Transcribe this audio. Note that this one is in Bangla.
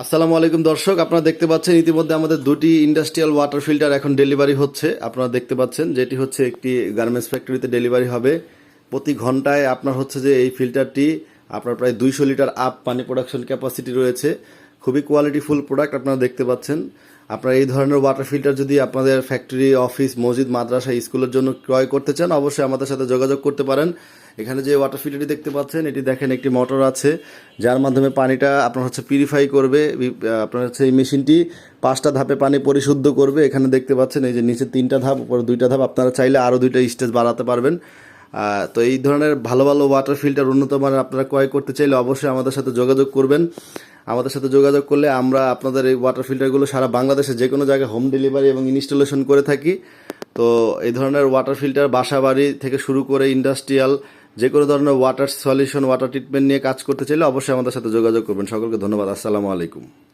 আসসালামু আলাইকুম দর্শক, আপনারা দেখতে পাচ্ছেন ইতিমধ্যে আমাদের দুটি ইন্ডাস্ট্রিয়াল ওয়াটার ফিল্টার এখন ডেলিভারি হচ্ছে। আপনারা দেখতে পাচ্ছেন যেটি হচ্ছে একটি গার্মেন্টস ফ্যাক্টরিতে ডেলিভারি হবে। প্রতি ঘন্টায় আপনার হচ্ছে যে এই ফিল্টারটি আপনার প্রায় 200 লিটার আপ পানি প্রোডাকশন ক্যাপাসিটি রয়েছে। খুবই কোয়ালিটিফুল প্রোডাক্ট আপনারা দেখতে পাচ্ছেন। আপনারা এই ধরনের ওয়াটার ফিল্টার যদি আপনাদের ফ্যাক্টরি, অফিস, মসজিদ, মাদ্রাসা, স্কুলের জন্য ক্রয় করতে চান, অবশ্যই আমাদের সাথে যোগাযোগ করতে পারেন। এখানে যে ওয়াটার ফিল্টারটি দেখতে পাচ্ছেন, এটি দেখেন একটি মোটর আছে যার মাধ্যমে পানিটা আপনার হচ্ছে পিউরিফাই করবে। আপনার হচ্ছে এই মেশিনটি 5টা ধাপে পানি পরিশুদ্ধ করবে। এখানে দেখতে পাচ্ছেন এই যে নিচে 3টা ধাপ, উপরে 2টা ধাপ। আপনারা চাইলে আরও 2টা স্টেজ বাড়াতে পারবেন। তো এই ধরনের ভালো ভালো ওয়াটার ফিল্টার উন্নত মানের আপনারা ক্রয় করতে চাইলে অবশ্যই আমাদের সাথে যোগাযোগ করবেন। আমাদের সাথে যোগাযোগ করলে আমরা আপনাদের এই ওয়াটার ফিল্টারগুলো সারা বাংলাদেশে যে কোনো জায়গায় হোম ডেলিভারি এবং ইনস্টলেশন করে থাকি। তো এই ধরনের ওয়াটার ফিল্টার বাসা বাড়ি থেকে শুরু করে ইন্ডাস্ট্রিয়াল যে কোনো ধরনের ওয়াটার সলিউশন, ওয়াটার ট্রিটমেন্ট নিয়ে কাজ করতে চাইলে অবশ্যই আমাদের সাথে যোগাযোগ করবেন। সকলকে ধন্যবাদ। আসসালামু আলাইকুম।